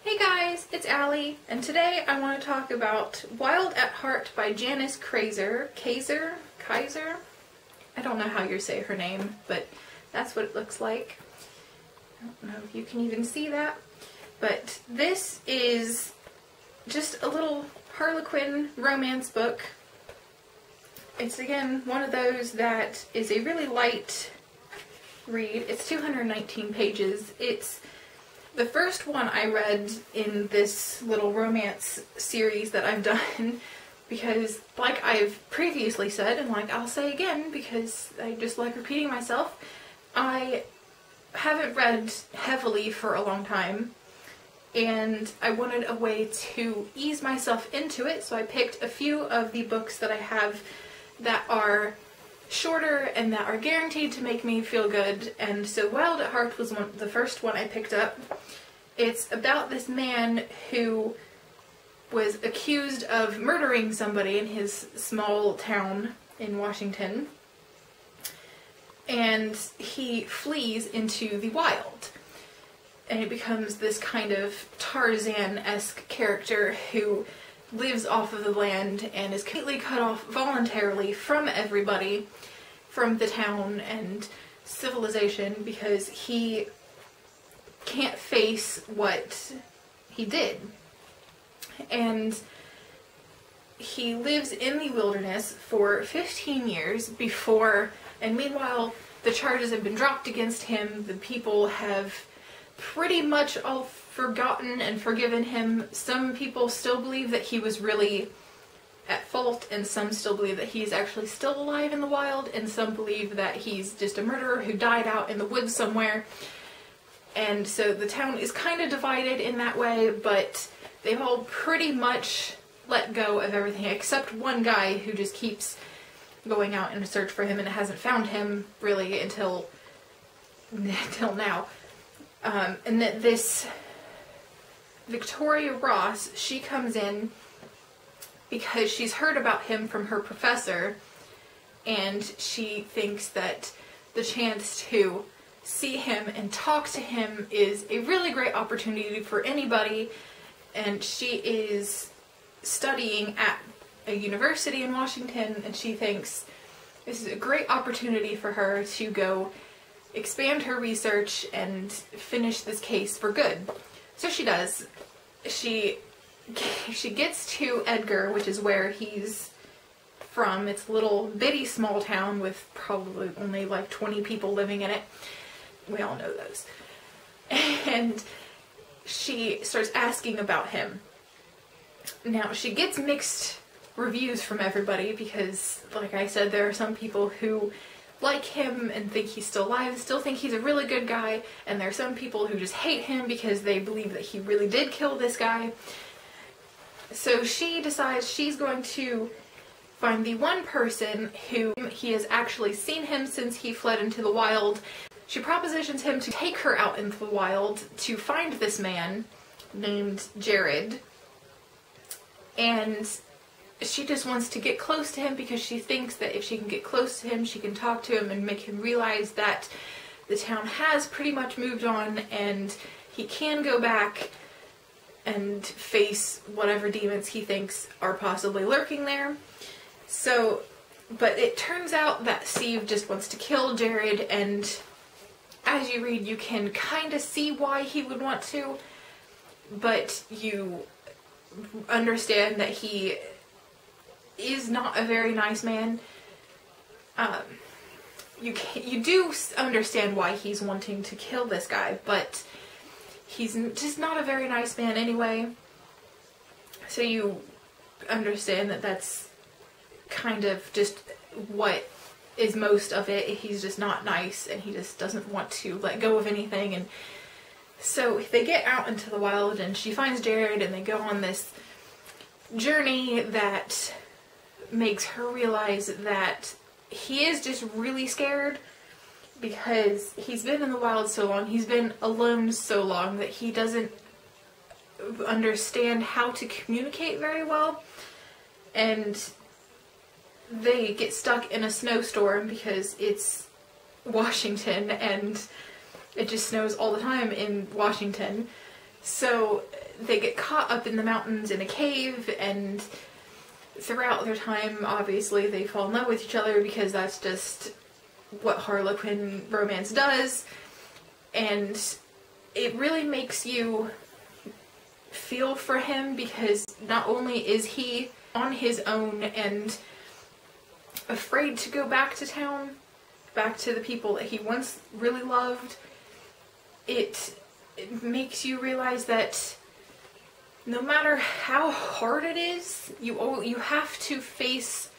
Hey guys, it's Allie, and today I want to talk about Wild at Heart by Janice Kaiser. Kaiser? I don't know how you say her name, but that's what it looks like. I don't know if you can even see that, but this is just a little Harlequin romance book. It's again one of those that is a really light read. It's 219 pages. It's the first one I read in this little romance series that I've done because, like I've previously said, and like I'll say again because I just like repeating myself, I haven't read heavily for a long time and I wanted a way to ease myself into it, so I picked a few of the books that I have that are shorter and that are guaranteed to make me feel good. And so Wild at Heart was the first one I picked up. It's about this man who was accused of murdering somebody in his small town in Washington, and he flees into the wild, and he becomes this kind of Tarzan-esque character who lives off of the land and is completely cut off voluntarily from everybody, from the town and civilization, because he can't face what he did. And he lives in the wilderness for 15 years before, and meanwhile the charges have been dropped against him. The people have pretty much all forgotten and forgiven him. Some people still believe that he was really at fault, and some still believe that he's actually still alive in the wild, and some believe that he's just a murderer who died out in the woods somewhere. And so the town is kind of divided in that way, but they've all pretty much let go of everything except one guy who just keeps going out in a search for him and hasn't found him really until now. And that this Victoria Ross, she comes in because she's heard about him from her professor, and she thinks that the chance to see him and talk to him is a really great opportunity for anybody. And she is studying at a university in Washington, and she thinks this is a great opportunity for her to go expand her research and finish this case for good. So she does. She gets to Edgar, which is where he's from. It's a little bitty small town with probably only like 20 people living in it. We all know those. And she starts asking about him. Now, she gets mixed reviews from everybody because, like I said, there are some people who like him and think he's still alive and still think he's a really good guy, and there are some people who just hate him because they believe that he really did kill this guy. So she decides she's going to find the one person who he has actually seen him since he fled into the wild. She propositions him to take her out into the wild to find this man named Jared, and she just wants to get close to him because she thinks that if she can get close to him, she can talk to him and make him realize that the town has pretty much moved on and he can go back and face whatever demons he thinks are possibly lurking there. So, but it turns out that Steve just wants to kill Jared, and as you read, you can kind of see why he would want to, but you understand that he is not a very nice man. You do understand why he's wanting to kill this guy, but he's just not a very nice man anyway. So you understand that that's kind of just what is most of it. He's just not nice, and he just doesn't want to let go of anything. And so they get out into the wild, and she finds Jared, and they go on this journey that makes her realize that he is just really scared because he's been in the wild so long, he's been alone so long, that he doesn't understand how to communicate very well. And they get stuck in a snowstorm because it's Washington and it just snows all the time in Washington. So they get caught up in the mountains in a cave, and throughout their time, obviously, they fall in love with each other because that's just what Harlequin romance does. And it really makes you feel for him, because not only is he on his own and afraid to go back to town, back to the people that he once really loved, it makes you realize that no matter how hard it is, you have to face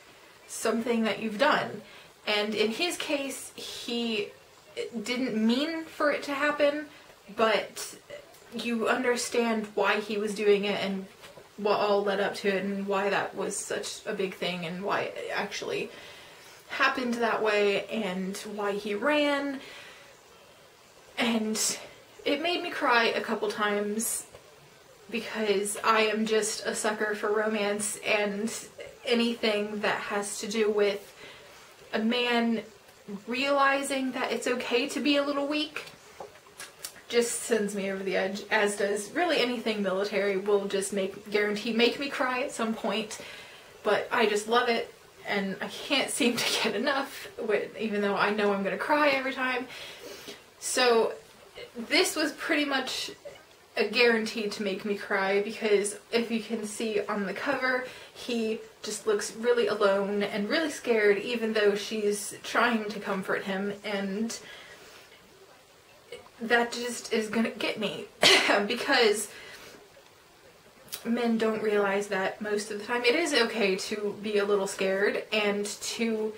something that you've done. And in his case, he didn't mean for it to happen, but you understand why he was doing it and what all led up to it and why that was such a big thing and why it actually happened that way and why he ran. And it made me cry a couple times, because I am just a sucker for romance, and anything that has to do with a man realizing that it's okay to be a little weak just sends me over the edge, as does really anything military. Will just guarantee make me cry at some point. But I just love it, and I can't seem to get enough, even though I know I'm going to cry every time. So this was pretty much a guarantee to make me cry, because if you can see on the cover, he just looks really alone and really scared, even though she's trying to comfort him, and that just is gonna get me because men don't realize that most of the time it is okay to be a little scared and to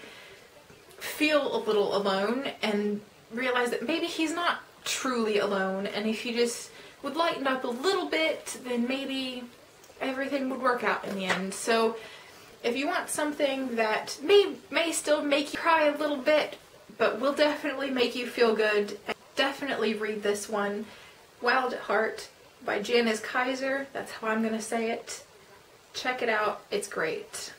feel a little alone, and realize that maybe he's not truly alone, and if you just would lighten up a little bit, then maybe everything would work out in the end. So if you want something that may still make you cry a little bit, but will definitely make you feel good, definitely read this one, Wilde at Heart by Janice Kaiser. That's how I'm going to say it. Check it out. It's great.